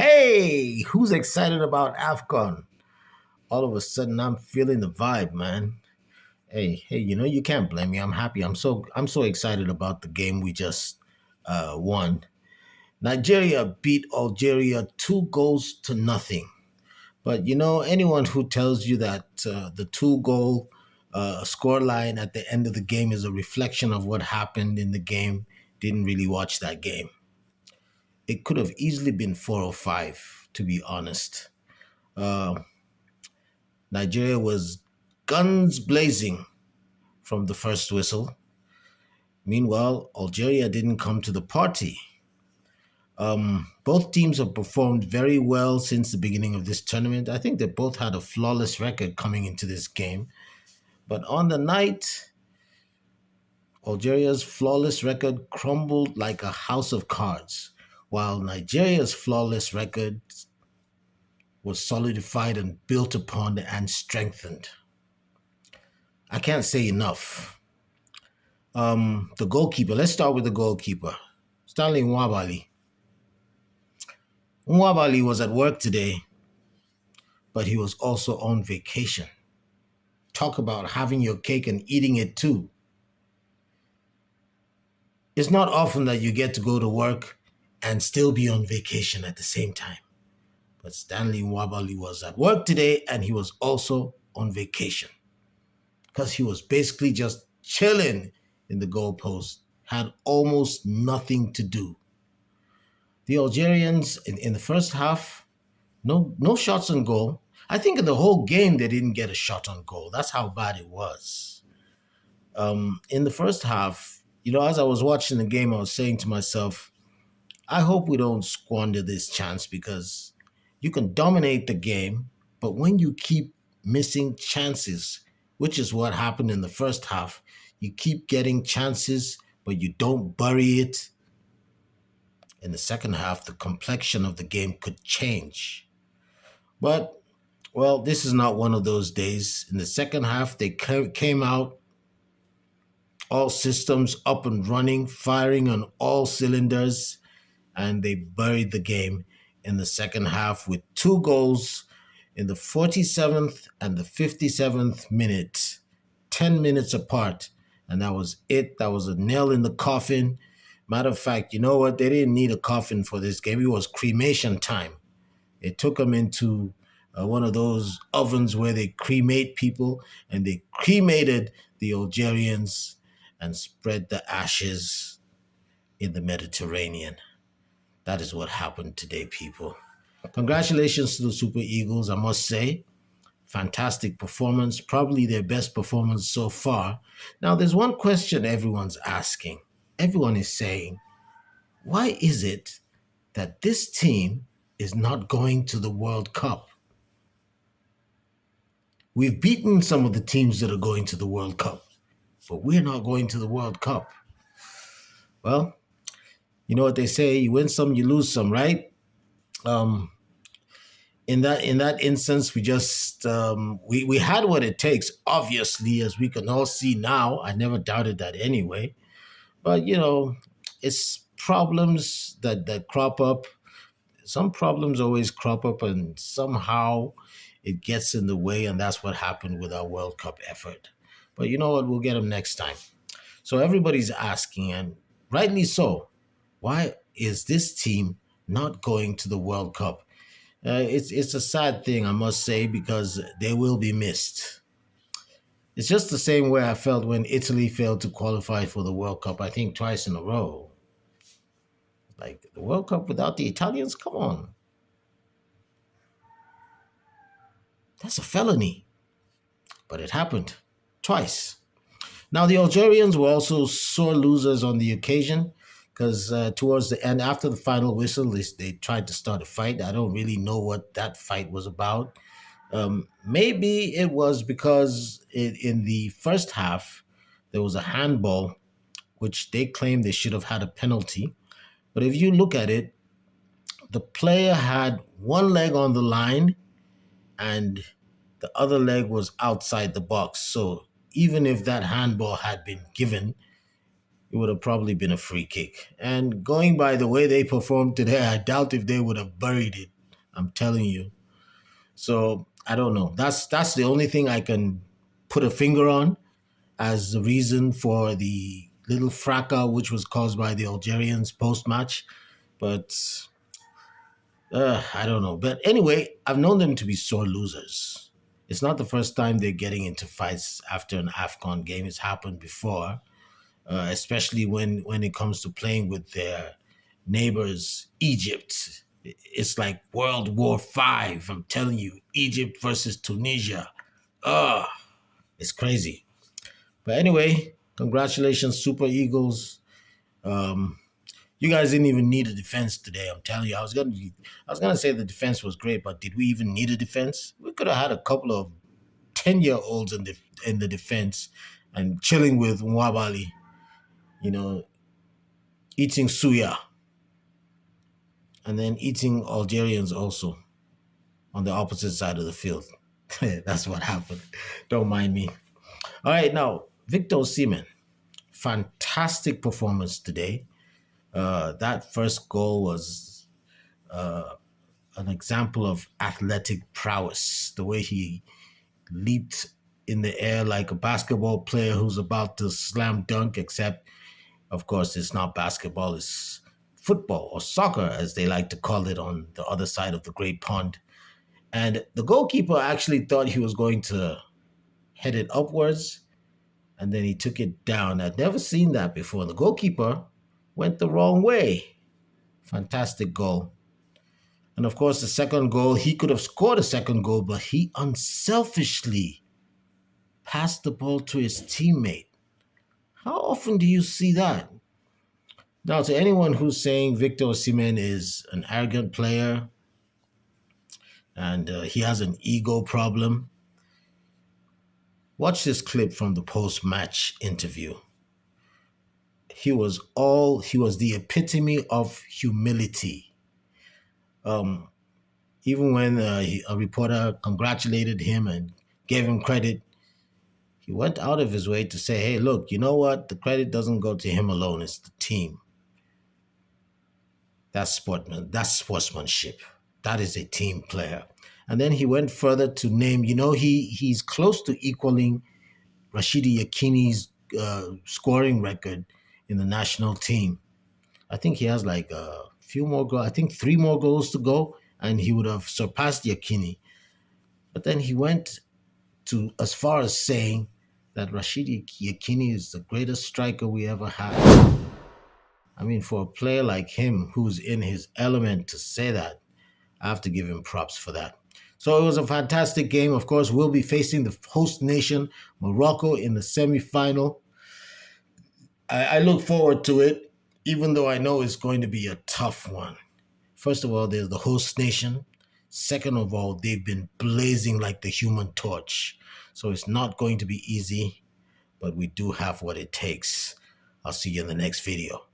Hey, who's excited about AFCON? All of a sudden, I'm feeling the vibe, man. Hey, you can't blame me. I'm happy. I'm so excited about the game we just won. Nigeria beat Algeria 2 goals to nothing. But anyone who tells you that the 2 goal score line at the end of the game is a reflection of what happened in the game didn't really watch that game. It could have easily been 4 or 5, to be honest. Uh, Nigeria was guns blazing from the first whistle. Meanwhile, Algeria didn't come to the party. Both teams have performed very well since the beginning of this tournament. I think they both had a flawless record coming into this game. But on the night, Algeria's flawless record crumbled like a house of cards, while Nigeria's flawless record was solidified and built upon and strengthened. I can't say enough. The goalkeeper. Let's start with the goalkeeper, Stanley Nwabali. Nwabali was at work today, but he was also on vacation. Talk about having your cake and eating it too. It's not often that you get to go to work and still be on vacation at the same time. But Stanley Nwabali was at work today and he was also on vacation because he was basically just chilling in the goalpost, had almost nothing to do. The Algerians in the first half, no shots on goal. I think in the whole game they didn't get a shot on goal. That's how bad it was. In the first half, as I was watching the game, I was saying to myself, I hope we don't squander this chance because you can dominate the game, but when you keep missing chances, which is what happened in the first half, you keep getting chances, but you don't bury it. In the second half, the complexion of the game could change. But, well, this is not one of those days. In the second half, they came out, all systems up and running, firing on all cylinders, and they buried the game in the second half with 2 goals in the 47th and the 57th minute, 10 minutes apart. And that was it. That was a nail in the coffin. Matter of fact, you know what? They didn't need a coffin for this game. It was cremation time. They took them into one of those ovens where they cremate people, and they cremated the Algerians and spread the ashes in the Mediterranean. That is what happened today, people. Congratulations to the Super Eagles, I must say. Fantastic performance, probably their best performance so far. Now, there's one question everyone's asking. Everyone is saying, why is it that this team is not going to the World Cup? We've beaten some of the teams that are going to the World Cup, but we're not going to the World Cup. Well, you know what they say, you win some, you lose some, right? In that instance, we just we had what it takes, obviously, as we can all see now. I never doubted that anyway. But it's problems that crop up. Some problems always crop up, and somehow it gets in the way, and that's what happened with our World Cup effort. But you know what? We'll get them next time. So everybody's asking, and rightly so, why is this team not going to the World Cup? It's a sad thing, I must say, because they will be missed. It's just the same way I felt when Italy failed to qualify for the World Cup, I think twice in a row. Like the World Cup without the Italians? Come on. That's a felony. But it happened twice. Now, the Algerians were also sore losers on the occasion because towards the end, after the final whistle, they tried to start a fight. I don't really know what that fight was about. Maybe it was because in the first half, there was a handball, which they claimed they should have had a penalty. But if you look at it, the player had one leg on the line and the other leg was outside the box. So even if that handball had been given, it would have probably been a free kick. And going by the way they performed today, I doubt if they would have buried it. I'm telling you. So I don't know. That's the only thing I can put a finger on as the reason for the little fracas which was caused by the Algerians post match. But I don't know. But anyway, I've known them to be sore losers. It's not the first time they're getting into fights after an AFCON game. It's happened before, especially when it comes to playing with their neighbors, Egypt. It's like World War Five. I'm telling you, Egypt versus Tunisia. Oh, it's crazy. But anyway, congratulations, Super Eagles. Um, you guys didn't even need a defense today. I'm telling you, I was gonna say the defense was great, but did we even need a defense? We could have had a couple of 10-year-olds in the defense and chilling with Nwabali, you know, eating suya and then eating Algerians also on the opposite side of the field. That's what happened. Don't mind me. All right, now Victor Osimhen, fantastic performance today. That first goal was an example of athletic prowess. The way he leaped in the air like a basketball player who's about to slam dunk, except, of course, it's not basketball, it's football or soccer, as they like to call it on the other side of the great pond. And the goalkeeper actually thought he was going to head it upwards, and then he took it down. I'd never seen that before. The goalkeeper went the wrong way. Fantastic goal. And of course, the second goal, he could have scored a second goal, but he unselfishly passed the ball to his teammate. How often do you see that? Now, to anyone who's saying Victor Osimhen is an arrogant player and he has an ego problem, watch this clip from the post-match interview. He was the epitome of humility. Um, Even when a reporter congratulated him and gave him credit, he went out of his way to say, hey, look, you know what? The credit doesn't go to him alone, it's the team. That's sportsmanship. That is a team player. And then he went further to name, he's close to equaling Rashidi Yakini's scoring record in the national team. I think he has like a few more goals. I think 3 more goals to go, and he would have surpassed Yakini. But then he went to as far as saying that Rashidi Yakini is the greatest striker we ever had. I mean, for a player like him who's in his element to say that, I have to give him props for that. So it was a fantastic game. Of course, we'll be facing the host nation, Morocco, in the semifinal. I look forward to it, even though I know it's going to be a tough one. First of all, there's the host nation. Second of all, they've been blazing like the human torch. So it's not going to be easy, but we do have what it takes. I'll see you in the next video.